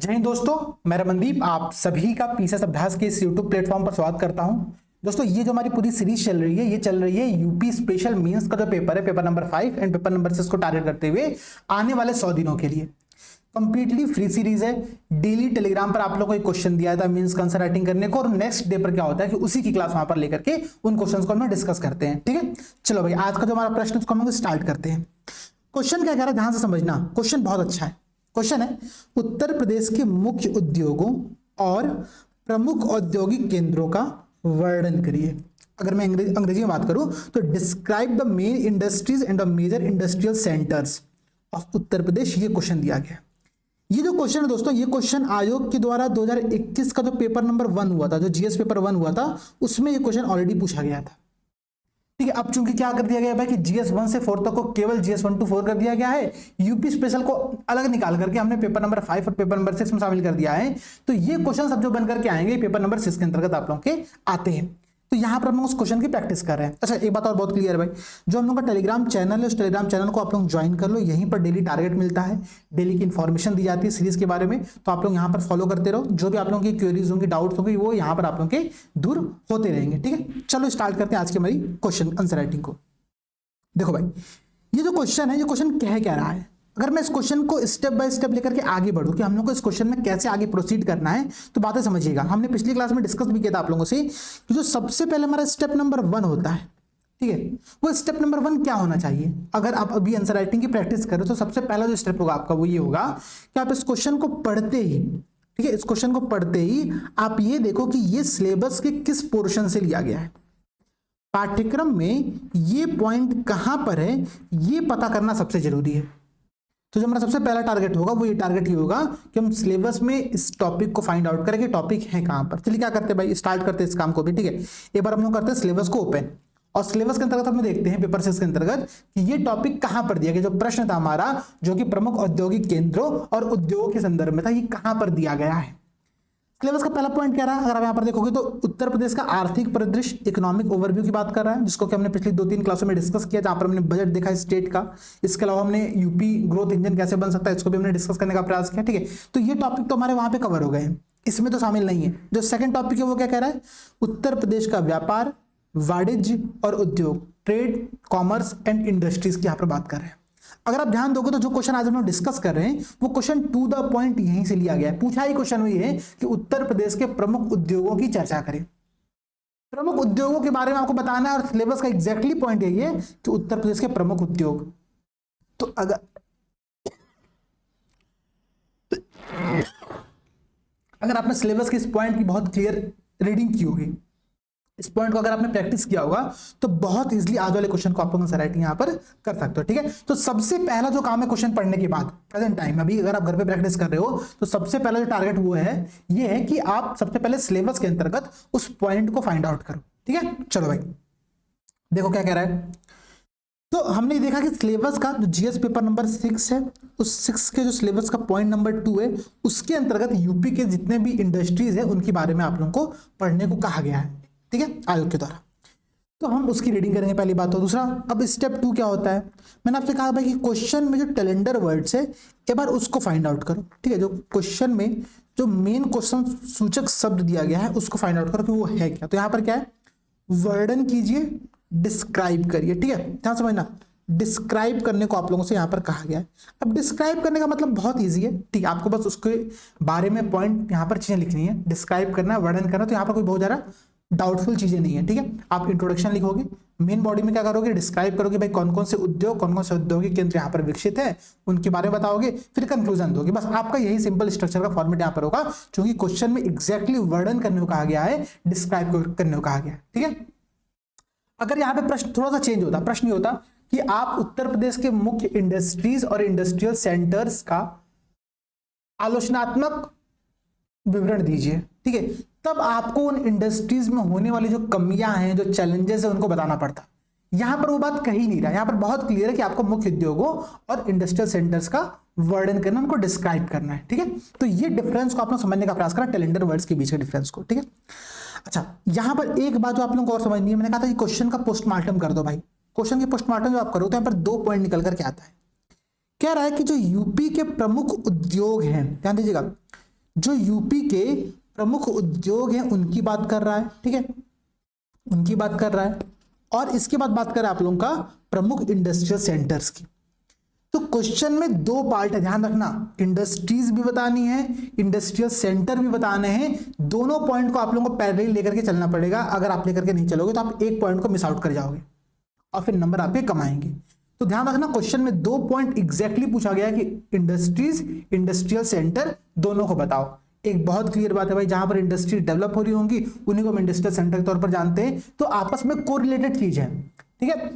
जय हिंद दोस्तों, मैं रमनदीप आप सभी का पीसीएस अभ्यास के इस यूट्यूब प्लेटफॉर्म पर स्वागत करता हूं। दोस्तों, ये जो हमारी पूरी सीरीज चल रही है ये चल रही है यूपी स्पेशल मेंस का जो पेपर है, paper number 5 and paper number 6 को टारगेट करते हुए आने वाले 100 दिनों के लिए कंप्लीटली फ्री सीरीज है। डेली टेलीग्राम पर आप लोगों को एक क्वेश्चन दिया था मेंस का आंसर राइटिंग करने को, और नेक्स्ट डे पर क्या होता है कि उसी की क्लास वहां पर लेकर के उन क्वेश्चंस को हम डिस्कस करते हैं। ठीक है, चलो भाई, आज का जो हमारा प्रश्न उसको हम लोग स्टार्ट करते हैं। क्वेश्चन क्या कह रहा है, ध्यान से समझना। क्वेश्चन बहुत अच्छा है। क्वेश्चन है, उत्तर प्रदेश के मुख्य उद्योगों और प्रमुख औद्योगिक केंद्रों का वर्णन करिए। अगर मैं अंग्रेजी में बात करूं तो describe the main industries and the major industrial centers of Uttar Pradesh, ये क्वेश्चन दिया गया। ये जो क्वेश्चन है दोस्तों, ये क्वेश्चन आयोग के द्वारा 2021 का जो पेपर नंबर 1 हुआ था, जो जीएस पेपर 1 हुआ था, उसमें ये क्वेश्चन ऑलरेडी पूछा गया था। ठीक है, अब चूंकि क्या कर दिया गया भाई कि जीएस 1 से 4 तक को केवल जीएस 1 to 4 कर दिया गया है, यूपी स्पेशल को अलग निकाल करके हमने पेपर नंबर 5 और पेपर नंबर 6 में शामिल कर दिया है। तो ये क्वेश्चन सब जो बनकर के आएंगे पेपर नंबर 6 के अंतर्गत आप लोगों के आते हैं। तो यहां पर हम उस क्वेश्चन की प्रैक्टिस कर रहे हैं। अच्छा, एक बात और बहुत क्लियर है भाई, जो हम लोग का टेलीग्राम चैनल है, उस टेलीग्राम चैनल को आप लोग ज्वाइन कर लो। यहीं पर डेली टारगेट मिलता है, डेली की इन्फॉर्मेशन दी जाती है सीरीज के बारे में। तो आप लोग यहाँ पर फॉलो करते रहो। जो भी आप लोगों की क्वेरीज होंगी, डाउट्स होंगे, वो यहाँ पर आप लोगों के दूर होते रहेंगे। ठीक है, चलो स्टार्ट करते हैं आज की हमारी क्वेश्चन आंसर राइटिंग को। देखो भाई, ये जो क्वेश्चन है, ये क्वेश्चन कह क्या रहा है। अगर मैं इस क्वेश्चन को स्टेप बाय स्टेप लेकर के आगे बढ़ूं कि हम लोग को इस क्वेश्चन में कैसे आगे प्रोसीड करना है, तो बातें समझिएगा। हमने पिछली क्लास में डिस्कस भी किया था आप लोगों से कि जो सबसे पहले हमारा स्टेप नंबर 1 होता है, ठीक है, वो स्टेप नंबर 1 क्या होना चाहिए। अगर आप अभी आंसर राइटिंग की प्रैक्टिस करो तो सबसे पहला जो स्टेप होगा आपका वो ये होगा कि आप इस क्वेश्चन को पढ़ते ही, ठीक है, इस क्वेश्चन को पढ़ते ही आप ये देखो कि ये सिलेबस के किस पोर्शन से लिया गया है, पाठ्यक्रम में ये पॉइंट कहां पर है, ये पता करना सबसे जरूरी है। तो जो हमारा सबसे पहला टारगेट होगा वो ये टारगेट ही होगा कि हम सिलेबस में इस टॉपिक को फाइंड आउट करें कि टॉपिक है कहां पर। चलिए क्या करते हैं भाई, स्टार्ट करते हैं इस काम को भी। ठीक है, एक बार हम लोग करते हैं सिलेबस को ओपन, और सिलेबस के अंतर्गत हम देखते हैं पेपर 6 के अंतर्गत कि ये टॉपिक कहां पर दिया गया। जो प्रश्न था हमारा, जो कि प्रमुख औद्योगिक केंद्रों और उद्योगों के संदर्भ में था, ये कहां पर दिया गया है। सिलेबस का पहला पॉइंट क्या रहा, अगर आप यहां पर देखोगे तो उत्तर प्रदेश का आर्थिक परिदृश्य, इकोनॉमिक ओवरव्यू की बात कर रहा है, जिसको कि हमने पिछली 2-3 क्लासों में डिस्कस किया, जहां पर हमने बजट देखा स्टेट का। इसके अलावा हमने यूपी ग्रोथ इंजन कैसे बन सकता है, इसको भी हमने डिस्कस करने का प्रयास किया। ठीक है, तो ये टॉपिक तो हमारे वहां पे कवर हो गए हैं, इसमें तो शामिल नहीं है। जो सेकंड टॉपिक है वो क्या कह रहा है, उत्तर प्रदेश का व्यापार, वाणिज्य और उद्योग, ट्रेड, कॉमर्स एंड इंडस्ट्रीज की यहां पर बात कर रहे हैं। अगर आप ध्यान दोगे तो जो क्वेश्चन आज हम लोग डिस्कस कर रहे हैं वो क्वेश्चन टू द पॉइंट यहीं से लिया गया है। पूछा ही क्वेश्चन वही है कि उत्तर प्रदेश के प्रमुख उद्योगों की चर्चा करें। प्रमुख उद्योगों के बारे में आपको बताना है, और सिलेबस का एग्जैक्टली पॉइंट यही है कि उत्तर प्रदेश के प्रमुख उद्योग। तो अगर आपने सिलेबस के इस पॉइंट की बहुत क्लियर रीडिंग की होगी, इस पॉइंट को अगर आपने प्रैक्टिस किया होगा, तो बहुत इजीली आज वाले क्वेश्चन को आप लोग आंसर राइटिंग यहां पर कर सकते हो। ठीक है, तो सबसे पहला जो काम है क्वेश्चन पढ़ने के बाद, प्रेजेंट टाइम अभी अगर आप घर पे प्रैक्टिस कर रहे हो, तो सबसे पहला जो टारगेट वो है, ये है कि आप सबसे पहले सिलेबस के अंतर्गत उस पॉइंट को फाइंड आउट करो। ठीक है, चलो भाई देखो क्या कह रहा है। तो हमने देखा कि सिलेबस का जो जीएस पेपर नंबर 6 है, उस 6 के जो सिलेबस का पॉइंट नंबर 2 है, उसके अंतर्गत यूपी के जितने भी इंडस्ट्रीज है उनके बारे में आप लोगों को पढ़ने को कहा गया है, ठीक है, आयोग के द्वारा। तो हम उसकी रीडिंग करेंगे पहली बात। तो दूसरा, अब स्टेप 2 क्या होता है, मैंने आपसे कहा भाई कि क्वेश्चन में जो कैलेंडर वर्ड्स है एक बार उसको फाइंड आउट करो। ठीक है, जो क्वेश्चन में जो मेन क्वेश्चन सूचक शब्द दिया गया है उसको फाइंड आउट करो कि वो है क्या। तो यहाँ पर क्या है, वर्णन कीजिए, डिस्क्राइब करिए। ठीक है, ध्यान समझना, डिस्क्राइब करने को आप लोगों से यहाँ पर कहा गया है। अब डिस्क्राइब करने का मतलब बहुत ईजी है। ठीक है, आपको बस उसके बारे में पॉइंट यहाँ पर चीजें लिखनी है, डिस्क्राइब करना है, वर्णन करना। तो यहाँ पर कोई बहुत ज़्यादा डाउटफुल चीजें नहीं है। ठीक है, आप इंट्रोडक्शन लिखोगे, मेन बॉडी में क्या करोगे, डिस्क्राइब करोगे भाई कौन कौन से उद्योग, कौन कौन से औद्योगिक केंद्र यहाँ पर विकसित है, उनके बारे में बताओगे, फिर कंक्लूजन दोगे। बस आपका यही सिंपल स्ट्रक्चर का फॉर्मेट यहाँ पर होगा, क्योंकि क्वेश्चन में एग्जैक्टली वर्णन करने को कहा गया है, डिस्क्राइब करने को कहा गया है। ठीक है, अगर यहाँ पे प्रश्न थोड़ा सा चेंज होता, प्रश्न ये होता कि आप उत्तर प्रदेश के मुख्य इंडस्ट्रीज और इंडस्ट्रियल सेंटर्स का आलोचनात्मक विवरण दीजिए। ठीक है, तब आपको उन इंडस्ट्रीज में होने वाली जो कमियां हैं, जो चैलेंजेस हैं, उनको बताना पड़ता। यहां पर वो बात कही नहीं रहा, यहां पर बहुत क्लियर है कि आपको मुख्य उद्योगों और इंडस्ट्रियल सेंटर्स का वर्णन करना, उनको डिस्क्राइब करना है। ठीक है, तो ये डिफरेंस को आप लोग समझने का प्रयास करें, कैलेंडर वर्ड्स के बीच के डिफरेंस को। ठीक है, अच्छा यहां पर एक बात जो आप लोगों को और समझनी है, मैंने कहा था कि क्वेश्चन का पोस्टमार्टम कर दो भाई। क्वेश्चन की पोस्टमार्टम जो आप करो तो यहां पर 2 पॉइंट निकल करके आता है। कह रहा है कि जो यूपी के प्रमुख उद्योग हैं, ध्यान दीजिएगा, जो यूपी के प्रमुख उद्योग हैं उनकी बात कर रहा है, ठीक है, उनकी बात कर रहा है। और इसके बाद बात करें आप लोगों का प्रमुख इंडस्ट्रियल सेंटर्स की। तो क्वेश्चन में दो पार्ट है, ध्यान रखना, इंडस्ट्रीज भी बतानी है, इंडस्ट्रियल सेंटर भी बताने हैं। दोनों पॉइंट को आप लोगों को पैरेलल लेकर के चलना पड़ेगा। अगर आप लेकर के नहीं चलोगे तो आप एक पॉइंट को मिस आउट कर जाओगे और फिर नंबर आपके कमाएंगे। तो ध्यान रखना, क्वेश्चन में दो पॉइंट एग्जैक्टली पूछा गया कि इंडस्ट्रीज, इंडस्ट्रियल सेंटर दोनों को बताओ। एक बहुत क्लियर बात है भाई, जहां पर इंडस्ट्री डेवलप हो रही होंगी उन्हीं को हम इंडस्ट्रियल सेंटर के तौर पर जानते हैं। तो आपस में कोरिलेटेड चीज है, ठीक है,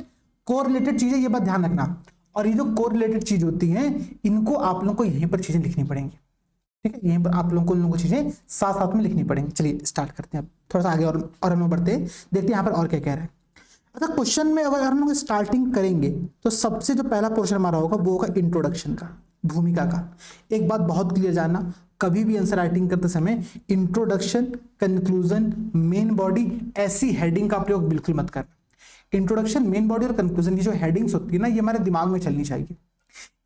कोरिलेटेड चीज है, ये बात ध्यान रखना। और ये जो कोरिलेटेड चीज होती हैं इनको आप लोगों को यहीं पर चीजें लिखनी पड़ेंगी, ठीक है, यहीं पर आप लोगों को उन लोगों को चीजें साथ साथ में लिखनी पड़ेंगी। चलिए स्टार्ट करते हैं, थोड़ा सा आगे और हम लोग बढ़ते हैं, देखते हैं यहाँ पर और क्या कह रहा है। अच्छा, क्वेश्चन में अगर हम लोग स्टार्टिंग करेंगे तो सबसे जो पहला पोर्शन हमारा होगा वो होगा इंट्रोडक्शन का, भूमिका का। एक बात बहुत क्लियर जानना, कभी भी आंसर राइटिंग करते समय इंट्रोडक्शन, कंक्लूजन, मेन बॉडी ऐसी हेडिंग का प्रयोग बिल्कुल मत करना। इंट्रोडक्शन, मेन बॉडी और कंक्लूजन की जो हेडिंग्स होती है ना, ये हमारे दिमाग में चलनी चाहिए।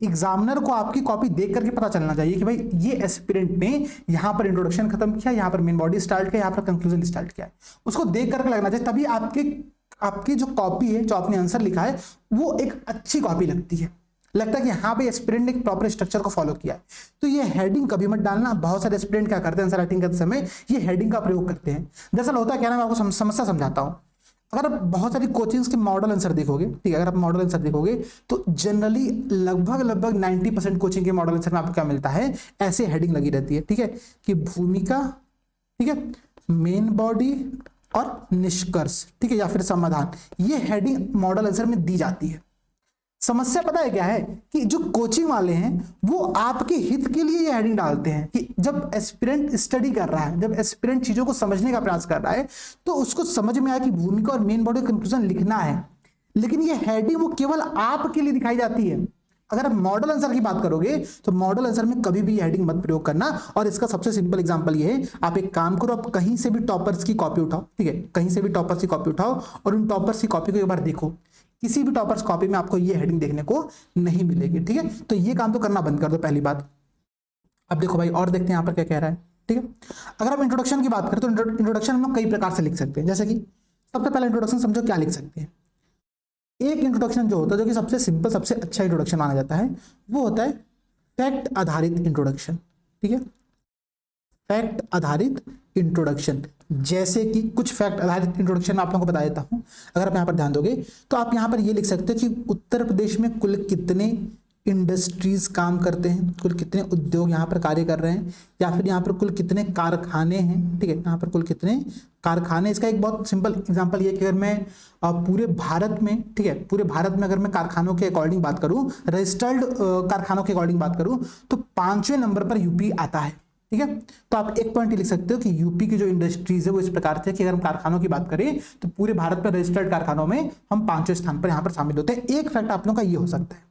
एग्जामिनर को आपकी कॉपी देख करके पता चलना चाहिए कि भाई ये एस्पिरेंट ने यहाँ पर इंट्रोडक्शन खत्म किया, यहाँ पर मेन बॉडी स्टार्ट किया, यहाँ पर कंक्लूजन स्टार्ट किया है, उसको देख करके लगना चाहिए। तभी आपकी जो कॉपी है, जो आपने आंसर लिखा है, वो एक अच्छी कॉपी लगती है, लगता है कि हाँ भाई एस्पिरेंट ने एक प्रॉपर स्ट्रक्चर को फॉलो किया है। तो ये हेडिंग कभी मत डालना। बहुत सारे एस्पिरेंट क्या करते हैं आंसर राइटिंग करते समय, ये हेडिंग का प्रयोग करते हैं। दरअसल होता है क्या ना, मैं आपको समस्या समझाता हूँ। अगर आप बहुत सारी कोचिंग्स के मॉडल आंसर देखोगे, ठीक है, अगर आप मॉडल आंसर देखोगे तो जनरली लगभग 90% कोचिंग के मॉडल आंसर में आपको क्या मिलता है, ऐसे हेडिंग लगी रहती है, ठीक है, कि भूमिका, ठीक है, मेन बॉडी और निष्कर्ष, ठीक है, या फिर समाधान। ये हेडिंग मॉडल आंसर में दी जाती है। समस्या पता है क्या है कि जो कोचिंग वाले हैं वो आपके हित के लिए ये हेडिंग डालते हैं कि जब एस्पिरेंट स्टडी कर रहा है, जब एस्पिरेंट चीजों को समझने का प्रयास कर रहा है तो उसको समझ में आया कि भूमिका और मेन बॉडी कंक्लूजन लिखना है। लेकिन ये हेडिंग वो केवल आपके लिए दिखाई जाती है। अगर आप मॉडल आंसर की बात करोगे तो मॉडल आंसर में कभी भी हेडिंग मत प्रयोग करना। और इसका सबसे सिंपल एग्जांपल ये है, आप एक काम करो, आप कहीं से भी टॉपर्स की कॉपी उठाओ, ठीक है, कहीं से भी टॉपर्स की कॉपी उठाओ और उन टॉपर्स की कॉपी को एक बार देखो। किसी भी टॉपर्स कॉपी में आपको ये हेडिंग देखने को नहीं मिलेगी, ठीक है। तो ये काम तो करना बंद कर दो, पहली बात। अब देखो भाई और देखते हैं यहाँ पर क्या कह रहा है, ठीक है। अगर हम इंट्रोडक्शन की बात करें तो इंट्रोडक्शन हम लोग कई प्रकार से लिख सकते हैं। जैसे कि सबसे पहला इंट्रोडक्शन समझो क्या लिख सकते हैं। एक इंट्रोडक्शन जो होता है, जो कि सबसे सिंपल, सबसे अच्छा इंट्रोडक्शन माना जाता है, वो होता है फैक्ट आधारित इंट्रोडक्शन, ठीक है, फैक्ट आधारित इंट्रोडक्शन। जैसे कि कुछ फैक्ट आधारित इंट्रोडक्शन आप लोगों को बता देता हूं। अगर आप यहां पर ध्यान दोगे तो आप यहां पर ये लिख सकते हो कि उत्तर प्रदेश में कुल कितने इंडस्ट्रीज काम करते हैं, कुल कितने उद्योग यहाँ पर कार्य कर रहे हैं, या फिर यहाँ पर कुल कितने कारखाने हैं, ठीक है, यहाँ पर कुल कितने कारखाने। इसका एक बहुत सिंपल एग्जांपल ये कि अगर मैं पूरे भारत में, ठीक है, पूरे भारत में अगर मैं कारखानों के अकॉर्डिंग बात करूँ, रजिस्टर्ड कारखानों के अकॉर्डिंग बात करूँ, तो 5वें नंबर पर यूपी आता है, ठीक है। तो आप एक पॉइंट लिख सकते हो कि यूपी की जो इंडस्ट्रीज है वो इस प्रकार से कि अगर हम कारखानों की बात करें तो पूरे भारत में रजिस्टर्ड कारखानों में हम 5वें स्थान पर यहाँ पर शामिल होते हैं। एक फैक्ट आप लोगों का ये हो सकता है।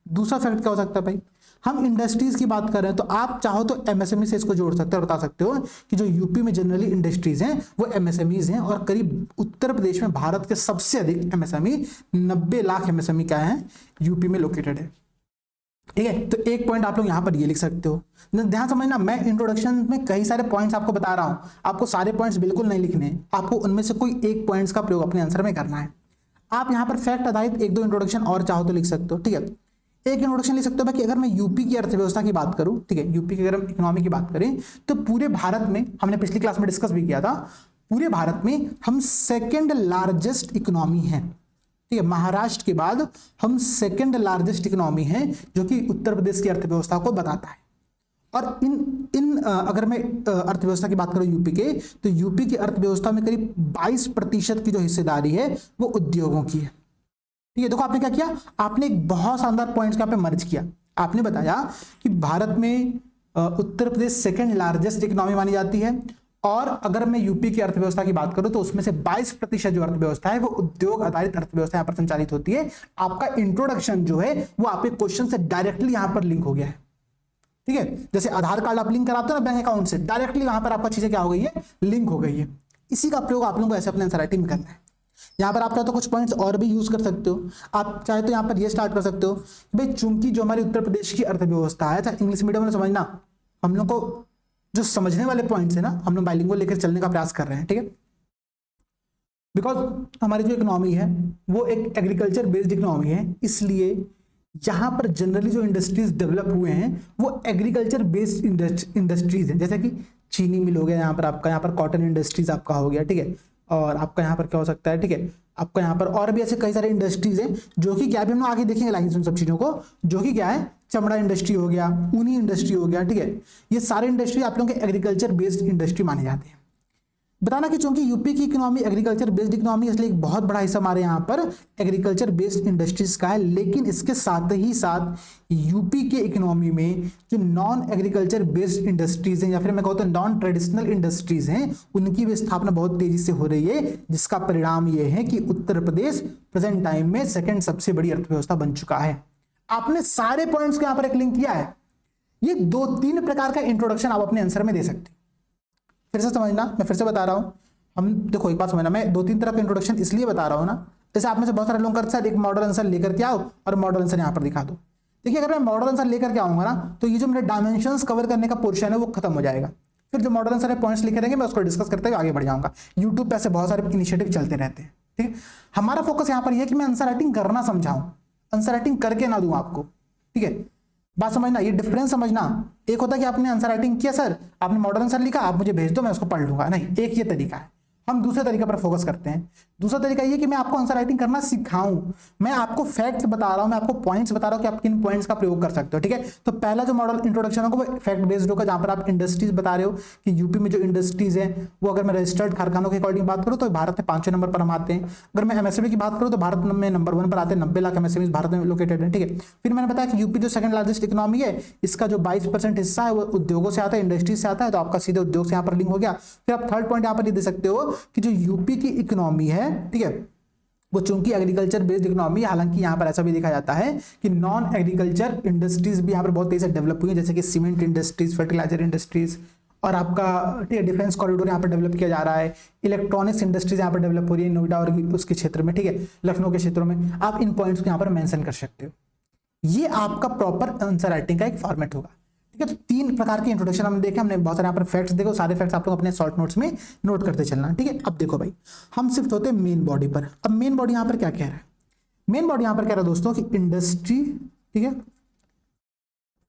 दूसरा फैक्ट क्या हो सकता है भाई, हम इंडस्ट्रीज की बात कर रहे हैं तो आप चाहो तो एमएसएमई से इसको जोड़ सकते हो और बता सकते हो कि जो यूपी में जनरली इंडस्ट्रीज हैं वो एमएसएमईज हैं, और करीब उत्तर प्रदेश में भारत के सबसे अधिक एमएसएमई 90 लाख एमएसएमई क्या है, यूपी में लोकेटेड है, ठीक है। तो एक पॉइंट आप लोग यहां पर ये लिख सकते हो। ध्यान समझना, मैं इंट्रोडक्शन में कई सारे पॉइंट्स आपको बता रहा हूं, आपको सारे पॉइंट्स बिल्कुल नहीं लिखने हैं, आपको उनमें से कोई एक पॉइंट्स का प्रयोग अपने आंसर में करना है। आप यहां पर फैक्ट आधारित एक दो इंट्रोडक्शन और चाहो तो लिख सकते हो, ठीक है। एक इंट्रोडक्शन लिख सकते हो कि अगर मैं यूपी की अर्थव्यवस्था की बात करूं, ठीक है, यूपी की अगर हम इकोनॉमी की बात करें तो पूरे भारत में, हमने पिछली क्लास में डिस्कस भी किया था, पूरे भारत में हम सेकेंड लार्जेस्ट इकोनॉमी है, ठीक है, महाराष्ट्र के बाद हम सेकेंड लार्जेस्ट इकोनॉमी है, जो कि उत्तर प्रदेश की अर्थव्यवस्था को बताता है। और इन अगर मैं अर्थव्यवस्था की बात करूं यूपी के, तो यूपी की अर्थव्यवस्था में करीब 22% की जो हिस्सेदारी है वो उद्योगों की है, ठीक है। देखो आपने क्या किया, आपने एक बहुत शानदार पॉइंट्स यहाँ पे मर्ज किया। आपने बताया कि भारत में Uttar Pradesh second largest economy मानी जाती है, और अगर मैं यूपी की अर्थव्यवस्था की बात करूं तो उसमें से 22% जो अर्थव्यवस्था है वो उद्योग आधारित अर्थव्यवस्था यहां पर संचालित होती है। आपका इंट्रोडक्शन जो है वो आपके क्वेश्चन से डायरेक्टली यहां पर लिंक हो गया है, ठीक है। जैसे आधार कार्ड आप लिंक कराते हो ना बैंक अकाउंट से, डायरेक्टली वहां पर आपका चीजें क्या हो गई है, लिंक हो गई है। इसी का प्रयोग आप लोगों को ऐसे अपने आंसर राइटिंग में करना है। यहाँ पर आप चाहे तो कुछ पॉइंट्स और भी यूज कर सकते हो। आप चाहे तो यहाँ पर ये स्टार्ट कर सकते हो भाई, चूंकि जो हमारी उत्तर प्रदेश की अर्थव्यवस्था है, इंग्लिश मीडियम में समझना, हम लोग को जो समझने वाले पॉइंट्स है ना, हम लोग बाइलिंगुअल लेकर चलने का प्रयास कर रहे हैं, ठीक है। बिकॉज हमारी जो इकोनॉमी है वो एक एग्रीकल्चर बेस्ड इकोनॉमी है, इसलिए यहाँ पर जनरली जो इंडस्ट्रीज डेवलप हुए हैं वो एग्रीकल्चर बेस्ड इंडस्ट्रीज हैं। जैसे कि चीनी मिल हो गया यहाँ पर आपका, यहाँ पर कॉटन इंडस्ट्रीज आपका हो गया, ठीक है। और आपका यहाँ पर क्या हो सकता है, ठीक है, आपका यहाँ पर और भी ऐसे कई सारे इंडस्ट्रीज हैं जो कि क्या है, हम लोग आगे देखेंगे लाइन उन सब चीजों को, जो कि क्या है, चमड़ा इंडस्ट्री हो गया, ऊनी इंडस्ट्री हो गया, ठीक है। ये सारे इंडस्ट्री आप लोगों के एग्रीकल्चर बेस्ड इंडस्ट्री माने जाते हैं। बताना कि चूंकि यूपी की इकोनॉमी एग्रीकल्चर बेस्ड इकोनॉमी, इसलिए एक बहुत बड़ा हिस्सा हमारे यहाँ पर एग्रीकल्चर बेस्ड इंडस्ट्रीज का है। लेकिन इसके साथ ही साथ यूपी के इकोनॉमी में जो नॉन एग्रीकल्चर बेस्ड इंडस्ट्रीज हैं, या फिर मैं कहता हूँ नॉन ट्रेडिशनल इंडस्ट्रीज हैं, उनकी भी स्थापना बहुत तेजी से हो रही है, जिसका परिणाम ये है कि उत्तर प्रदेश प्रेजेंट टाइम में सेकेंड सबसे बड़ी अर्थव्यवस्था बन चुका है। आपने सारे पॉइंट्स को यहाँ पर एक लिंक किया है। ये 2-3 प्रकार का इंट्रोडक्शन आप अपने आंसर में दे सकते हैं। फिर से समझना, मैं फिर से बता रहा हूं, हम देखो एक बात समझना, मैं 2-3 तरह का इंट्रोडक्शन इसलिए बता रहा हूं ना, जैसे आप में से बहुत सारे लोग करते हैं एक मॉडल आंसर लेकर के आओ और मॉडल आंसर यहां पर दिखा दो। देखिए अगर मैं मॉडल आंसर लेकर के आऊंगा ना, तो ये जो मेरे डायमेंशंस कवर करने का पोर्शन है वो खत्म हो जाएगा। फिर जो मॉडल आंसर पॉइंट्स लिखे रहेंगे मैं उसको डिस्कस करते हुए आगे बढ़ जाऊंगा। यूट्यूब पे ऐसे बहुत सारे इनिशिएटिव चलते रहते हैं, ठीक है। हमारा फोकस यहाँ पर यह है कि मैं आंसर राइटिंग करना समझाऊं, आंसर राइटिंग करके ना दूं आपको, ठीक है। बात समझना, ये डिफरेंस समझना। एक होता है कि आपने आंसर राइटिंग किया, सर आपने मॉडल आंसर लिखा, आप मुझे भेज दो मैं उसको पढ़ लूंगा, नहीं, एक ये तरीका है। हम दूसरे तरीके पर फोकस करते हैं। दूसरा तरीका ये कि मैं आपको आंसर राइटिंग करना सिखाऊं, मैं आपको फैक्ट्स बता रहा हूं, मैं आपको पॉइंट्स बता रहा हूं कि आप किन पॉइंट्स का प्रयोग कर सकते हो, ठीक है। तो पहला जो मॉडल इंट्रोडक्शन होगा वो फैक्ट बेस्ड होगा, जहां पर आप इंडस्ट्रीज बता रहे हो कि यूपी में जो इंडस्ट्रीज है वो, अगर मैं रजिस्टर्ड कारखानों के अकॉर्डिंग बात करूं तो भारत में 5वें नंबर पर हम आते हैं। अगर मैं एमएसएमई की बात करूं तो भारत में नंबर 1 पर आते हैं, 90 लाख एमएसएमई भारत में लोकेटेड है, ठीक है। फिर मैंने बताया कि यूपी जो सेकंड लार्जेस्ट इकोनॉमी है, इसका जो 22% हिस्सा है वो उद्योगों से आता है, इंडस्ट्री से आता है, तो आपका सीधे उद्योग से यहाँ पर लिंक हो गया। फिर आप थर्ड पॉइंट यहाँ पर ये दे सकते हो कि जो यूपी की इकोनॉमी है, ठीक है, वो चूंकि एग्रीकल्चर बेस्ड इकोनॉमी, हालांकि यहां पर ऐसा भी देखा जाता है कि नॉन एग्रीकल्चर इंडस्ट्रीज भी यहां पर बहुत तेजी से डेवलप हुई है, जैसे कि सीमेंट इंडस्ट्रीज, फर्टिलाइजर इंडस्ट्रीज, और आपका डिफेंस कॉरिडोर यहाँ पर डेवलप किया जा रहा है, इलेक्ट्रॉनिक्स इंडस्ट्रीज यहाँ पर डेवलप हो रही है नोएडा और उसके क्षेत्र में, ठीक है, लखनऊ के क्षेत्रों में। आप इन पॉइंट्स को यहाँ पर मेंशन कर सकते हो। ये आपका प्रॉपर आंसर राइटिंग का एक फॉर्मेट होगा, ठीक है। तो 3 प्रकार के इंट्रोडक्शन हमने देखे, हमने बहुत सारे यहाँ पर फैक्ट्स देखो, सारे फैक्ट्स आप लोग अपने शॉर्ट नोट्स में नोट करते चलना, ठीक है। अब देखो भाई, हम शिफ्ट होते हैं मेन बॉडी पर। अब मेन बॉडी यहाँ पर क्या कह रहा है, मेन बॉडी यहाँ पर कह रहा है दोस्तों कि इंडस्ट्री, ठीक है,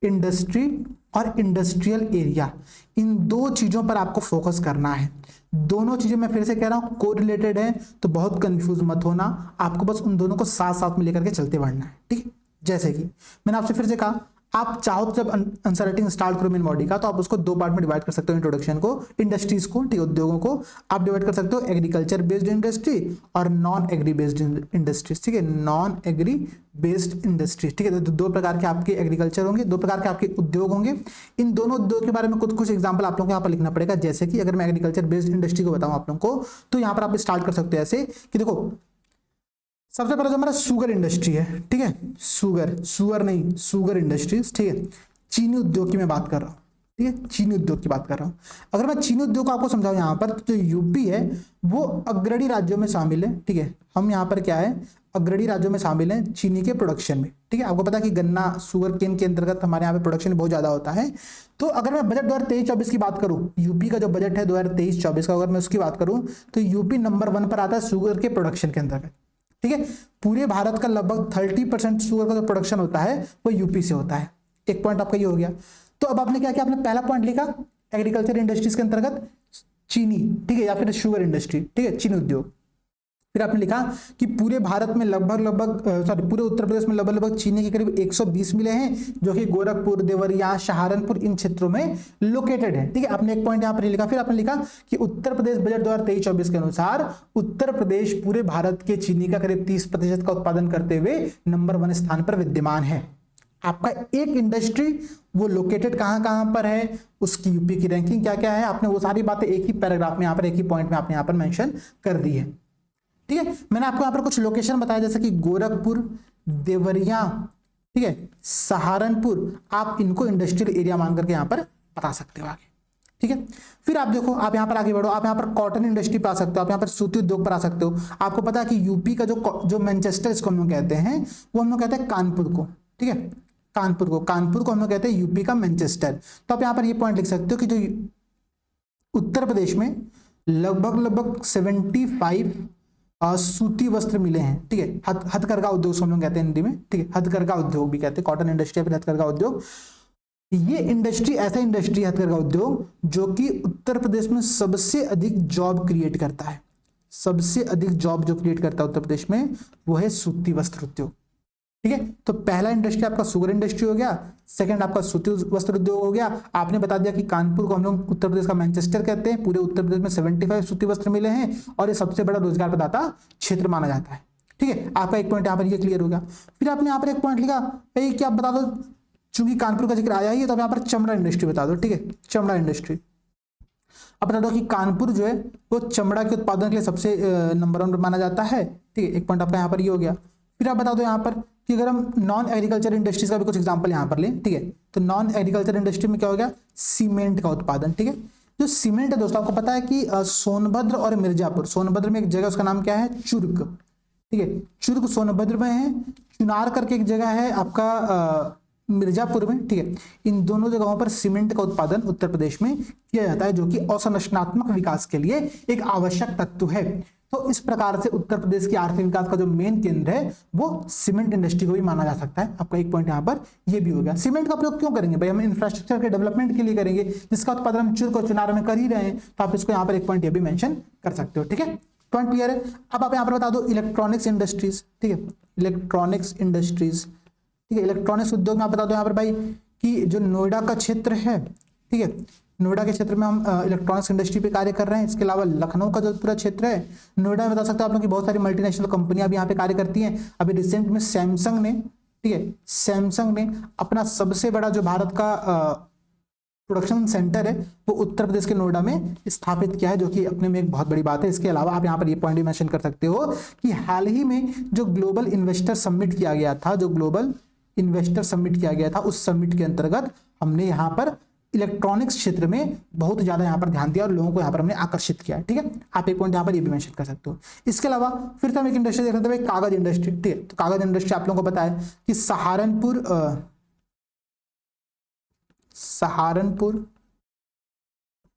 इंडस्ट्री और इंडस्ट्रियल एरिया, इन 2 चीजों पर आपको फोकस करना है। दोनों चीजें मैं फिर से कह रहा हूं कोरिलेटेड है, तो बहुत कंफ्यूज मत होना, आपको बस उन दोनों को साथ साथ में लेकर के चलते बढ़ना है, ठीक है। जैसे कि मैंने आपसे फिर से कहा, आप चाहो तो जब आंसर राइटिंग स्टार्ट करो मेन बॉडी का, तो आप उसको 2 पार्ट में डिवाइड कर सकते हो, इंट्रोडक्शन को, इंडस्ट्रीज को, ठीक है, उद्योगों को आप डिवाइड कर सकते हो एग्रीकल्चर बेस्ड इंडस्ट्री और नॉन एग्री बेस्ड इंडस्ट्रीज, ठीक है, नॉन एग्री बेस्ड इंडस्ट्रीज, ठीक है। तो 2 प्रकार के आपके एग्रीकल्चर होंगे, 2 प्रकार के आपके उद्योग होंगे। इन दोनों उद्योग के बारे में कुछ एग्जाम्पल आप लोगों को यहाँ पर लिखना पड़ेगा। जैसे कि अगर मैं एग्रीकल्चर बेस्ड इंडस्ट्री को बताऊं आप लोगों को, तो यहाँ पर आप स्टार्ट कर सकते हो ऐसे कि देखो, सबसे पहले जो हमारा शुगर इंडस्ट्री है, ठीक है, शुगर इंडस्ट्रीज, ठीक है, चीनी उद्योग की मैं बात कर रहा हूँ, ठीक है, चीनी उद्योग की बात कर रहा हूँ। अगर मैं चीनी उद्योग को आपको समझाऊं यहाँ पर, तो जो यूपी है वो अग्रणी राज्यों में शामिल है, ठीक है। हम यहाँ पर क्या है, अग्रणी राज्यों में शामिल हैं चीनी के प्रोडक्शन में, ठीक है। आपको पता है कि गन्ना शुगर केन के अंतर्गत हमारे यहाँ पे प्रोडक्शन बहुत ज्यादा होता है। तो अगर मैं बजट 2023-24 की बात करूँ, यूपी का जो बजट है 2023-24 का, अगर मैं उसकी बात करूँ, तो यूपी नंबर 1 पर आता है शुगर के प्रोडक्शन के अंतर्गत, ठीक है। पूरे भारत का लगभग 30% शुगर का जो प्रोडक्शन होता है वो यूपी से होता है। एक पॉइंट आपका ये हो गया। तो अब आपने क्या किया, आपने पहला पॉइंट लिखा एग्रीकल्चर इंडस्ट्रीज के अंतर्गत चीनी, ठीक है, या फिर शुगर इंडस्ट्री, ठीक है, चीनी उद्योग। फिर आपने लिखा कि पूरे भारत में पूरे उत्तर प्रदेश में लगभग चीनी के करीब 120 मिलें हैं, जो कि गोरखपुर, देवरिया, सहारनपुर इन क्षेत्रों में लोकेटेड है, ठीक है। आपने एक पॉइंट यहाँ पर लिखा। फिर आपने लिखा कि उत्तर प्रदेश बजट 2023-24 के अनुसार उत्तर प्रदेश पूरे भारत के चीनी का करीब 30% का उत्पादन करते हुए नंबर 1 स्थान पर विद्यमान है। आपका एक इंडस्ट्री वो लोकेटेड कहां पर है, उसकी यूपी की रैंकिंग क्या क्या है, आपने वो सारी बातें एक ही पैराग्राफ में यहाँ पर, एक ही पॉइंट में आपने यहाँ पर मेंशन कर दी है, ठीक है। मैंने आपको यहाँ पर कुछ लोकेशन बताया, जैसे कि गोरखपुर, देवरिया, ठीक है, सहारनपुर, आप इनको इंडस्ट्रियल एरिया मान करके यहाँ पर बता सकते हो आगे, ठीक है। फिर आप देखो, आप यहाँ पर आगे बढ़ो, आप यहाँ पर कॉटन इंडस्ट्री पर आ सकते हो, आप यहाँ पर सूती उद्योग पर आ सकते हो। आपको पता है कि यूपी का जो मैनचेस्टर इसको हम लोग कहते हैं, वो हम लोग कहते हैं कानपुर को, ठीक है, कानपुर को हम लोग कहते हैं यूपी का मैनचेस्टर। तो आप यहाँ पर ये पॉइंट लिख सकते हो कि जो उत्तर प्रदेश में लगभग 75 सूती वस्त्र मिले हैं, ठीक है। हथकरघा उद्योग हम लोग कहते हैं हिंदी में, ठीक है, हथकरघा उद्योग भी कहते हैं, कॉटन इंडस्ट्री या फिर हथकरघा उद्योग। ये इंडस्ट्री ऐसा इंडस्ट्री हथकरघा उद्योग जो कि उत्तर प्रदेश में सबसे अधिक जॉब क्रिएट करता है। सबसे अधिक जॉब जो क्रिएट करता है उत्तर प्रदेश में वो है सूती वस्त्र उद्योग, ठीक है। तो पहला इंडस्ट्री आपका शुगर इंडस्ट्री हो गया, सेकंड आपका सूती वस्त्र उद्योग हो गया। आपने बता दिया कि कानपुर को हम लोग उत्तर प्रदेश का मैनचेस्टर कहते हैं। पूरे उत्तर प्रदेश में 75 सूती वस्त्र मिले हैं और ये सबसे बड़ा रोजगार प्रदाता क्षेत्र माना जाता है, ठीक है। आपका एक पॉइंट यहाँ पर ये क्लियर हो गया। फिर आपने यहाँ पर एक पॉइंट लिखा भाई क्या बता दो, चूंकि कानपुर का जिक्र आया ही है तो आप यहाँ पर चमड़ा इंडस्ट्री बता दो, ठीक है, चमड़ा इंडस्ट्री। अब बता दो कि कानपुर जो है वो चमड़ा के उत्पादन के लिए सबसे नंबर 1 माना जाता है, ठीक है। एक पॉइंट आपका यहाँ पर ये हो गया। फिर आप बता दो यहाँ पर कि अगर हम नॉन एग्रीकल्चर इंडस्ट्रीज का भी कुछ एग्जांपल यहाँ पर लें, ठीक है, तो नॉन एग्रीकल्चर इंडस्ट्री में क्या हो गया, सीमेंट का उत्पादन, ठीक है। जो सीमेंट है दोस्तों आपको पता है कि सोनभद्र और मिर्जापुर, सोनभद्र में एक जगह उसका नाम क्या है, चुर्क, ठीक है, चुर्क सोनभद्र में है। चुनार करके एक जगह है आपका मिर्जापुर में, ठीक है। इन दोनों जगहों पर सीमेंट का उत्पादन उत्तर प्रदेश में किया जाता है जो कि अवसंरचनात्मक विकास के लिए एक आवश्यक तत्व है। तो इस प्रकार से उत्तर प्रदेश की आर्थिक विकास का जो मेन केंद्र है वो सीमेंट इंडस्ट्री को भी माना जा सकता है। आपका एक पॉइंट यहाँ पर ये भी हो गया। सीमेंट का प्रयोग क्यों करेंगे भाई, हम इंफ्रास्ट्रक्चर के डेवलपमेंट के लिए करेंगे, जिसका उत्पादन हम चुर्क और चुनार में कर ही रहे हैं, तो आप इसको यहाँ पर एक पॉइंट ये भी मेंशन कर सकते हो, ठीक है। पॉइंट क्लियर है। अब आप यहाँ पर बता दो इलेक्ट्रॉनिक्स इंडस्ट्रीज, ठीक है, इलेक्ट्रॉनिक्स इंडस्ट्रीज, ठीक है। इलेक्ट्रॉनिक्स उद्योग में आप बता दो यहाँ पर भाई कि जो नोएडा का क्षेत्र है, ठीक है, नोएडा के क्षेत्र में हम इलेक्ट्रॉनिक्स इंडस्ट्री पे कार्य कर रहे हैं। इसके अलावा लखनऊ का जो पूरा क्षेत्र है, नोएडा में बता सकते हो आप लोग की बहुत सारी मल्टीनेशनल कंपनियां भी यहाँ पे कार्य करती हैं। अभी रिसेंट में सैमसंग ने, ठीक है, सैमसंग ने अपना सबसे बड़ा जो भारत का प्रोडक्शन सेंटर है वो उत्तर प्रदेश के नोएडा में स्थापित किया है, जो कि अपने में एक बहुत बड़ी बात है। इसके अलावा आप यहाँ पर ये पॉइंट भी मेंशन कर सकते हो कि हाल ही में जो ग्लोबल इन्वेस्टर समिट किया गया था, जो ग्लोबल इन्वेस्टर समिट किया गया था, उस समिट के अंतर्गत हमने यहाँ पर इलेक्ट्रॉनिक्स क्षेत्र में बहुत ज्यादा यहाँ पर ध्यान दिया और लोगों को यहाँ पर हमने आकर्षित किया, ठीक है। आप एक पॉइंट यहाँ पर ये भी मेंशन कर सकते हो। इसके अलावा फिर से हम एक इंडस्ट्री देख रहे थे, कागज इंडस्ट्री, ठीक है। तो कागज इंडस्ट्री आप लोगों को पता है कि सहारनपुर,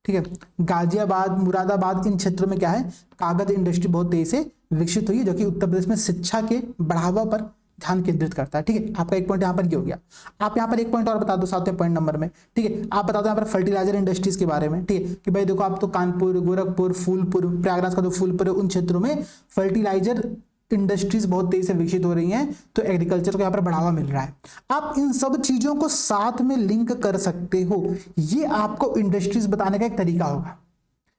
ठीक है, गाजियाबाद, मुरादाबाद, इन क्षेत्रों में क्या है, कागज इंडस्ट्री बहुत तेजी से विकसित हुई है, जो कि उत्तर प्रदेश में शिक्षा के बढ़ावा पर ध्यान केंद्रित करता है, ठीक है। आपका एक पॉइंट यहाँ पर ये हो गया। आप यहाँ पर एक पॉइंट और बता दो 7वें पॉइंट नंबर में, ठीक है। आप बता दो यहाँ पर फर्टिलाइजर इंडस्ट्रीज के बारे में, ठीक है, कि भाई देखो आप तो कानपुर, गोरखपुर, फूलपुर, प्रयागराज का जो फूलपुर है, उन क्षेत्रों में फर्टिलाइजर इंडस्ट्रीज बहुत तेजी से विकसित हो रही हैं, तो एग्रीकल्चर को यहाँ पर बढ़ावा मिल रहा है। आप इन सब चीजों को साथ में लिंक कर सकते हो। ये आपको इंडस्ट्रीज बताने का एक तरीका होगा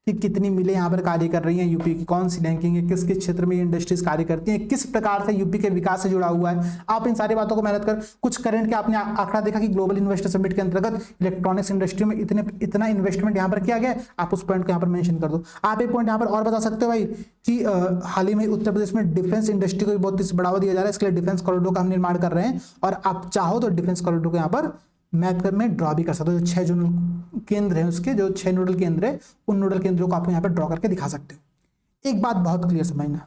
कि कितनी मिलें यहाँ पर कार्य कर रही हैं, यूपी की कौन सी रैंकिंग है, किस किस क्षेत्र में ये इंडस्ट्रीज कार्य करती हैं, किस प्रकार से यूपी के विकास से जुड़ा हुआ है। आप इन सारी बातों को मेहनत कर कुछ करंट के आपने आंकड़ा देखा कि ग्लोबल इन्वेस्टर समिट के अंतर्गत इलेक्ट्रॉनिक्स इंडस्ट्री में इतना इन्वेस्टमेंट यहाँ पर किया गया, आप उस पॉइंट को यहाँ पर मेंशन कर दो। आप एक पॉइंट यहाँ पर और बता सकते हो भाई कि हाल ही में उत्तर प्रदेश में डिफेंस इंडस्ट्री को बहुत बढ़ावा दिया जा रहा है, इसके लिए डिफेंस कॉरिडोर का हम निर्माण कर रहे हैं, और आप चाहो तो डिफेंस कॉरिडोर को यहाँ पर मैप में ड्रॉ भी कर सकते हो। जो 6 जोनल केंद्र हैं उसके, जो 6 नोडल केंद्र है, उन नोडल केंद्रों को आप यहाँ पर ड्रॉ करके दिखा सकते हो। एक बात बहुत क्लियर समझना,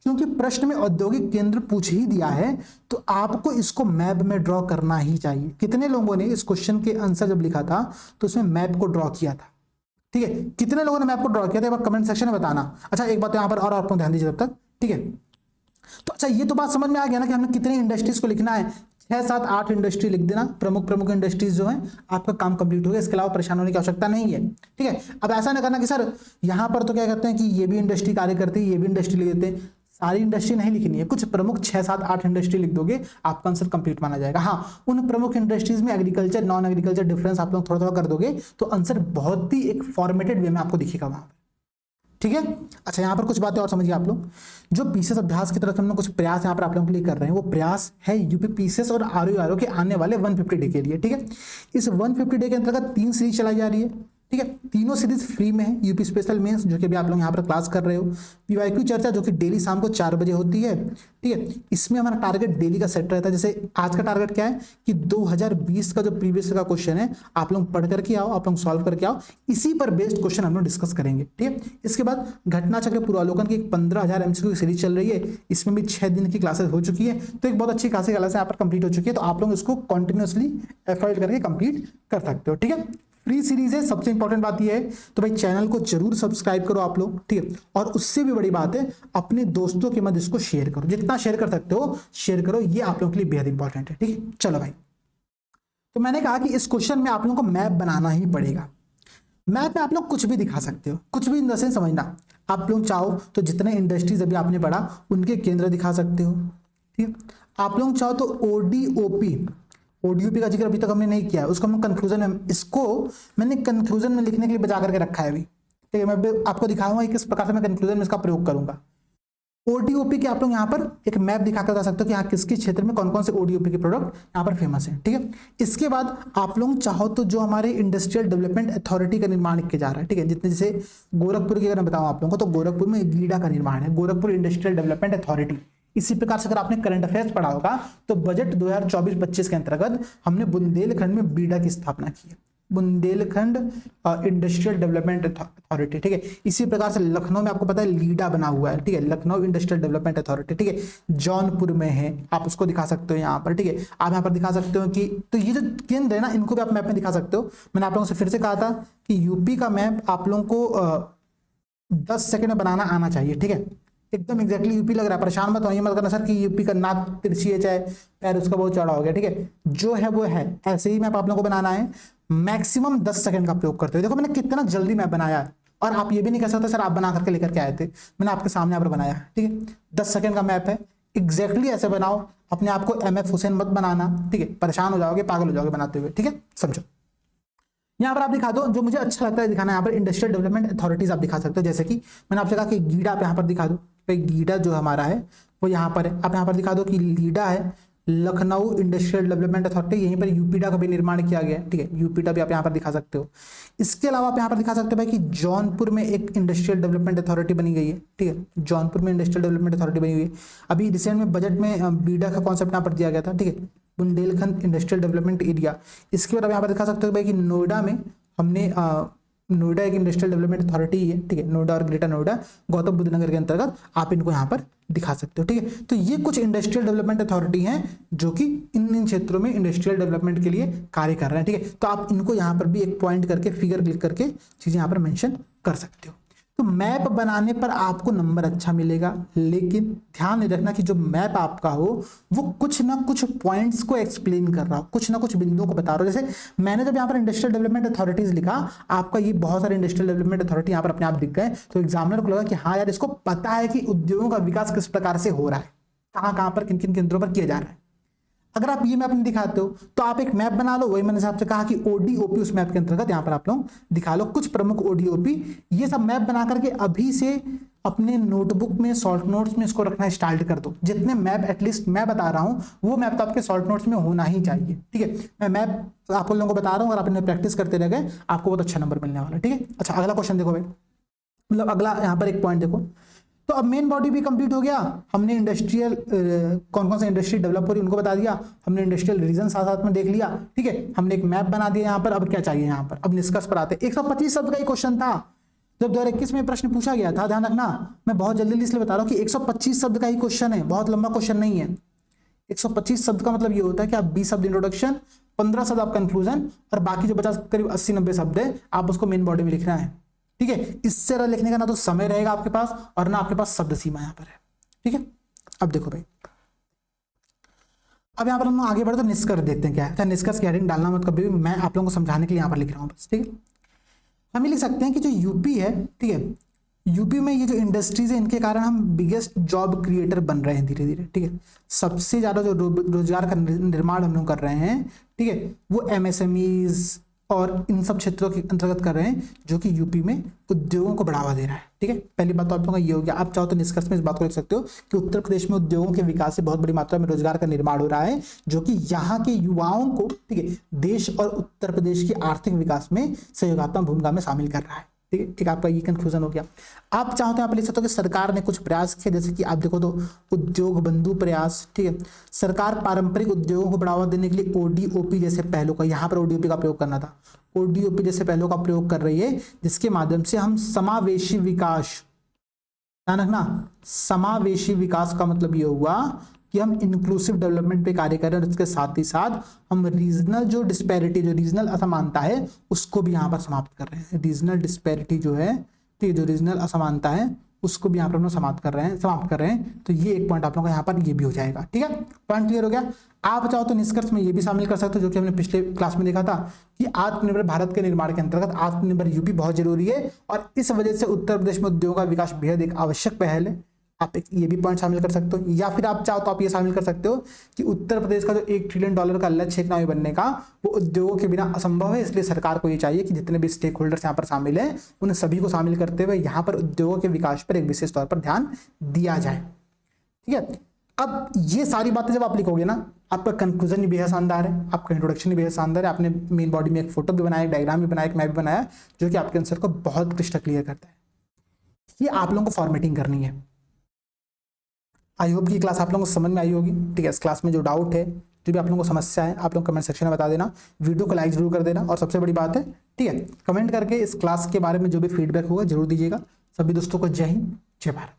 क्योंकि प्रश्न में औद्योगिक केंद्र पूछ ही दिया है तो आपको इसको मैप में ड्रॉ करना ही चाहिए। कितने लोगों ने इस क्वेश्चन के आंसर जब लिखा था तो उसमें मैप को ड्रॉ किया था, ठीक है, कितने लोगों ने मैप को ड्रॉ किया था, एक बार कमेंट सेक्शन में बताना। अच्छा एक बात यहाँ पर और आपको ध्यान दीजिए तब तक, ठीक है। तो अच्छा ये तो बात समझ में आ गया ना कि हमने कितने इंडस्ट्रीज को लिखना है, 6, 7, 8 इंडस्ट्री लिख देना, प्रमुख इंडस्ट्रीज जो हैं, आपका काम कंप्लीट हो गया। इसके अलावा परेशान होने की आवश्यकता नहीं है, ठीक है। अब ऐसा ना करना कि सर यहाँ पर तो क्या कहते हैं कि ये भी इंडस्ट्री कार्य करती है, ये भी इंडस्ट्री लिख देते हैं। सारी इंडस्ट्री नहीं लिखनी है, कुछ प्रमुख 6, 7, 8 इंडस्ट्री लिख दोगे, आपका आंसर कंप्लीट माना जाएगा। हाँ, उन प्रमुख इंडस्ट्रीज में एग्रीकल्चर, नॉन एग्रीकल्चर डिफरेंस आप लोग थोड़ा थोड़ा कर दोगे तो आंसर बहुत ही एक फॉर्मेटेड वे में आपको दिखेगा वहां पर, ठीक है। अच्छा यहाँ पर कुछ बातें और समझिए आप लोग। जो पीसीएस अभ्यास की तरफ हम लोग कुछ प्रयास यहाँ पर आप लोगों के लिए कर रहे हैं, वो प्रयास है यूपी पीसीएस और आरओ के आने वाले 150 डे के लिए, ठीक है। इस 150 डे के अंतर्गत 3 सीरीज चलाई जा रही है, ठीक है। तीनों सीरीज फ्री में है, यूपी स्पेशल मेंस जो कि अभी आप लोग यहाँ पर क्लास कर रहे हो, पीवाईक्यू चर्चा जो कि डेली शाम को 4 बजे होती है, ठीक है। इसमें हमारा टारगेट डेली का सेट रहता है। जैसे आज का टारगेट क्या है कि 2020 का जो प्रीवियस का क्वेश्चन है आप लोग पढ़ करके आओ, आप लोग सॉल्व करके आओ, इसी पर बेस्ड क्वेश्चन हम लोग डिस्कस करेंगे, ठीक है। इसके बाद घटना चक्र पूर्वावलोकन की 15,000 MCQ की सीरीज चल रही है, इसमें भी 6 दिन की क्लासेस हो चुकी है, तो एक बहुत अच्छी खासी क्लास यहाँ पर कंप्लीट हो चुकी है, तो आप लोग इसको कंटिन्यूअसली एफर्ट करके कंप्लीट कर सकते हो, ठीक है। फ्री सीरीज है, सबसे इंपॉर्टेंट बात यह है, तो भाई चैनल को जरूर सब्सक्राइब करो आप लोग, ठीक है। और उससे भी बड़ी बात है, अपने दोस्तों के मध्य इसको शेयर करो, जितना शेयर कर सकते हो शेयर करो, ये आप लोगों के लिए बेहद इंपॉर्टेंट है, ठीक है। चलो भाई, तो मैंने कहा कि इस क्वेश्चन में आप लोगों को मैप बनाना ही पड़ेगा। मैप में आप लोग कुछ भी दिखा सकते हो, कुछ भी इन द सेंस समझना, आप लोग चाहो तो जितने इंडस्ट्रीज अभी आपने पढ़ा उनके केंद्र दिखा सकते हो, ठीक है। आप लोग चाहो तो ओडीओपी का जिक्र अभी तक हमने नहीं किया है, उसको हम कंक्लूजन में, इसको मैंने कंक्लूजन में लिखने के लिए बचा करके रखा है अभी, ठीक है। मैं आपको दिखाऊंगा किस प्रकार से मैं कंक्लूजन में इसका प्रयोग करूंगा। ओडीओपी के आप लोग यहाँ पर एक मैप दिखाकर बता सकते हो कि यहाँ किसके क्षेत्र में कौन कौन से ओडीओपी के प्रोडक्ट यहाँ पर फेमस है, ठीक है। इसके बाद आप लोग चाहो तो जो हमारे इंडस्ट्रियल डेवलपमेंट अथॉरिटी का निर्माण किया जा रहा है, ठीक है, जितने जैसे गोरखपुर की अगर मैं बताऊँ आप लोगों को, तो गोरखपुर में गीडा का निर्माण है, गोरखपुर इंडस्ट्रियल डेवलपमेंट अथॉरिटी। इसी प्रकार से अगर आपने करंट अफेयर्स पढ़ा होगा तो बजट 2024-25 के अंतर्गत हमने बुंदेलखंड में बीडा की स्थापना की है, बुंदेलखंड इंडस्ट्रियल डेवलपमेंट अथॉरिटी, ठीक है। इसी प्रकार से लखनऊ में आपको पता है लीडा बना हुआ है, ठीक है, लखनऊ इंडस्ट्रियल डेवलपमेंट अथॉरिटी, ठीक है। जौनपुर में है, आप उसको दिखा सकते हो यहाँ पर, ठीक है। आप यहाँ पर दिखा सकते हो कि तो ये जो केंद्र है ना, इनको भी आप मैप में दिखा सकते हो। मैंने आप लोगों से फिर से कहा था कि यूपी का मैप आप लोगों को 10 सेकेंड में बनाना आना चाहिए, ठीक है। एकदम एग्जैक्टली यूपी लग रहा है, परेशान मत होइए, मत करना सर कि यूपी का नाक तिरछी है, चाहे पैर उसका बहुत चौड़ा हो गया, ठीक है। जो है वो है, ऐसे ही मैप आप लोगों को बनाना है। मैक्सिमम 10 सेकंड का प्रयोग करते हो। देखो मैंने कितना जल्दी मैप बनाया है, और आप ये भी नहीं कह सकते सर आप बना करके लेकर के आए थे, मैंने आपके सामने यहाँ पर बनाया, ठीक है। 10 सेकंड का मैप है, एग्जैक्टली ऐसे बनाओ, अपने आप को MF हुसैन मत बनाना, ठीक है, परेशान हो जाओगे, पागल हो जाओगे बनाते हुए, ठीक है, समझो। यहाँ पर आप दिखा दो, जो मुझे अच्छा लगता है दिखाना, यहाँ पर इंडस्ट्रियल डेवलपमेंट अथॉरिटीज आप दिखा सकते हो, जैसे कि मैंने आपसे कहा कि गीडा आप यहाँ पर दिखा दो, भाई गीडा जो हमारा है वो यहाँ पर है, आप यहाँ पर दिखा दो कि लीडा है, लखनऊ इंडस्ट्रियल डेवलपमेंट अथॉरिटी, यहीं पर यूपीडा का भी निर्माण किया गया है, ठीक है, यूपीडा भी आप यहाँ पर दिखा सकते हो। इसके अलावा आप यहाँ पर दिखा सकते हो भाई कि जौनपुर में एक इंडस्ट्रियल डेवलपमेंट अथॉरिटी बनी गई है, ठीक है, जौनपुर में इंडस्ट्रियल डेवलपमेंट अथॉरिटी बनी हुई है। अभी रिसेंट में बजट में बीडा का कॉन्सेप्ट यहाँ पर दिया गया था, ठीक है, बुंदेलखंड इंडस्ट्रियल डेवलपमेंट एरिया। इसके बाद आप यहाँ पर दिखा सकते हो भाई कि नोएडा में हमने नोएडा एक इंडस्ट्रियल डेवलपमेंट अथॉरिटी है, ठीक है, नोएडा और ग्रेटर नोएडा गौतम बुद्ध नगर के अंतर्गत आप इनको यहाँ पर दिखा सकते हो, ठीक है। तो ये कुछ इंडस्ट्रियल डेवलपमेंट अथॉरिटी हैं जो कि इन क्षेत्रों में इंडस्ट्रियल डेवलपमेंट के लिए कार्य कर रहे हैं, ठीक है। तो आप इनको यहाँ पर भी एक पॉइंट करके फिगर क्लिक करके चीजें यहाँ पर मेंशन कर सकते हो। तो मैप बनाने पर आपको नंबर अच्छा मिलेगा, लेकिन ध्यान नहीं रखना कि जो मैप आपका हो वो कुछ ना कुछ पॉइंट्स को एक्सप्लेन कर रहा हो, कुछ ना कुछ बिंदुओं को बता रहा हो। जैसे मैंने जब यहाँ पर इंडस्ट्रियल डेवलपमेंट अथॉरिटीज लिखा, आपका ये बहुत सारे इंडस्ट्रियल डेवलपमेंट अथॉरिटी यहाँ पर अपने आप दिख गए, तो एग्जामिनर को लगा कि हाँ यार इसको पता है कि उद्योगों का विकास किस प्रकार से हो रहा है, कहाँ पर किन किन केंद्रों पर किया जा रहा है। अगर आप ये मैप नहीं दिखाते हो तो आप एक मैप बना लो, वही मैंने आपसे कहा कि ओडीओपी उस मैप के अंतर्गत यहाँ पर आप लोग दिखा लो कुछ प्रमुख ओडीओपी। ये सब मैप बना करके अभी से अपने नोटबुक में शॉर्ट नोट्स में इसको रखना स्टार्ट कर दो। जितने मैप एटलीस्ट मैं बता रहा हूँ वो मैप तो आपके शॉर्ट नोट्स में होना ही चाहिए, ठीक है। मैं मैप आप लोगों को बता रहा हूँ, अगर आप इन्हें प्रैक्टिस करते रह गए आपको बहुत अच्छा नंबर मिलने वाला है, ठीक है। अच्छा अगला क्वेश्चन देखो भाई, मतलब अगला यहाँ पर एक पॉइंट देखो। तो अब मेन बॉडी भी कंप्लीट हो गया, हमने इंडस्ट्रियल कौन कौन सा इंडस्ट्री डेवलप हो रही है उनको बता दिया, हमने इंडस्ट्रियल रीजन साथ साथ में देख लिया, ठीक है, हमने एक मैप बना दिया यहाँ पर। अब क्या चाहिए यहाँ पर, अब निष्कर्ष पर आते हैं। 125 शब्द का ही क्वेश्चन था जब 2021 में प्रश्न पूछा गया था, ध्यान रखना, मैं बहुत जल्दी इसलिए बता रहा हूँ कि 125 शब्द का ही क्वेश्चन है, बहुत लंबा क्वेश्चन नहीं है। 125 शब्द का मतलब ये होता है कि आप 20 शब्द इंट्रोडक्शन, 15 शब्द आप कंक्लूजन, और बाकी जो बचा करीब 80-90 शब्द है आप उसको मेन बॉडी में लिखना है, ठीक है। इससे ज्यादा लिखने का ना तो समय रहेगा आपके पास और ना आपके पास शब्द सीमा यहाँ पर है, ठीक है। अब देखो भाई, अब यहाँ पर हम आगे बढ़े तो निष्कर्ष देखते हैं क्या है। निष्कर्ष की हेडिंग डालना मत कभी भी, मैं आप लोगों को समझाने के लिए यहाँ पर लिख रहा हूँ बस, ठीक है। हम ये लिख सकते हैं कि जो यूपी है, ठीक है, यूपी में ये जो इंडस्ट्रीज है इनके कारण हम बिगेस्ट जॉब क्रिएटर बन रहे हैं धीरे धीरे, ठीक है। सबसे ज्यादा जो रोजगार का निर्माण हम लोग कर रहे हैं, ठीक है, वो MSMEs और इन सब क्षेत्रों के अंतर्गत कर रहे हैं जो कि यूपी में उद्योगों को बढ़ावा दे रहा है। ठीक है, पहली बात तो आप लोगों का ये हो गया। आप चाहो तो निष्कर्ष में इस बात को लिख सकते हो कि उत्तर प्रदेश में उद्योगों के विकास से बहुत बड़ी मात्रा में रोजगार का निर्माण हो रहा है, जो कि यहाँ के युवाओं को, ठीक है, देश और उत्तर प्रदेश की आर्थिक विकास में सहयोगात्मक भूमिका में शामिल कर रहा है। ठीक है, एक आपका ये कंक्लूजन हो गया। आप चाहो तो यहाँ पर लिख सकते हो कि सरकार ने कुछ प्रयास किए, जैसे कि आप देखो तो उद्योग बंधु प्रयास। ठीक है, सरकार पारंपरिक उद्योगों को बढ़ावा देने के लिए ओडीओपी जैसे पहलों का, यहाँ पर ओडीओपी का प्रयोग करना था, ओडीओपी जैसे पहलों का प्रयोग कर रही है, जिसके माध्यम से हम समावेशी विकास, ध्यान रखना, समावेशी विकास का मतलब ये हुआ कि हम इंक्लूसिव डेवलपमेंट पे कार्य कर रहे हैं और इसके साथ ही साथ हम रीजनल जो डिस्पैरिटी, जो रीजनल असमानता है, उसको भी यहाँ पर समाप्त कर रहे हैं। रीजनल डिस्पैरिटी जो है, ठीक है, जो रीजनल असमानता है उसको भी यहाँ पर हम लोग समाप्त कर रहे हैं। तो ये एक पॉइंट आप लोगों का यहाँ पर ये भी हो जाएगा। ठीक है, पॉइंट क्लियर हो गया। आप चाहो तो निष्कर्ष में ये भी शामिल कर सकते हो, जो कि हमने पिछले क्लास में देखा था कि आत्मनिर्भर भारत के निर्माण के अंतर्गत आत्मनिर्भर यूपी बहुत जरूरी है और इस वजह से उत्तर प्रदेश में उद्योगों का विकास बेहद एक आवश्यक पहल है। आप एक ये भी पॉइंट शामिल कर सकते हो, या फिर आप चाहो तो आप ये शामिल कर सकते हो कि उत्तर प्रदेश का जो $1 ट्रिलियन का लक्ष्य इकोनॉमी बनने का, वो उद्योगों के बिना असंभव है। इसलिए सरकार को ये चाहिए कि जितने भी स्टेक होल्डर्स यहाँ पर शामिल हैं, उन सभी को शामिल करते हुए यहाँ पर उद्योगों के विकास पर एक विशेष तौर पर ध्यान दिया जाए। ठीक है, अब ये सारी बातें जब आप लिखोगे ना, आपका कंक्लूजन भी बेहद शानदार है, आपका इंट्रोडक्शन भी बेहद शानदार है, आपने मेन बॉडी में एक फोटो भी बनाया, एक डायग्राम भी बनाया, एक मैप भी बनाया, जो कि आपके आंसर को बहुत क्लियर क्लियर करता है। ये आप लोगों को फॉर्मेटिंग करनी है। आई होप की क्लास आप लोगों को समझ में आई होगी। ठीक है, इस क्लास में जो डाउट है, जो भी आप लोगों को समस्या है, आप लोग कमेंट सेक्शन में बता देना, वीडियो को लाइक जरूर कर देना, और सबसे बड़ी बात है, ठीक है, कमेंट करके इस क्लास के बारे में जो भी फीडबैक होगा जरूर दीजिएगा। सभी दोस्तों को जय हिंद, जय भारत।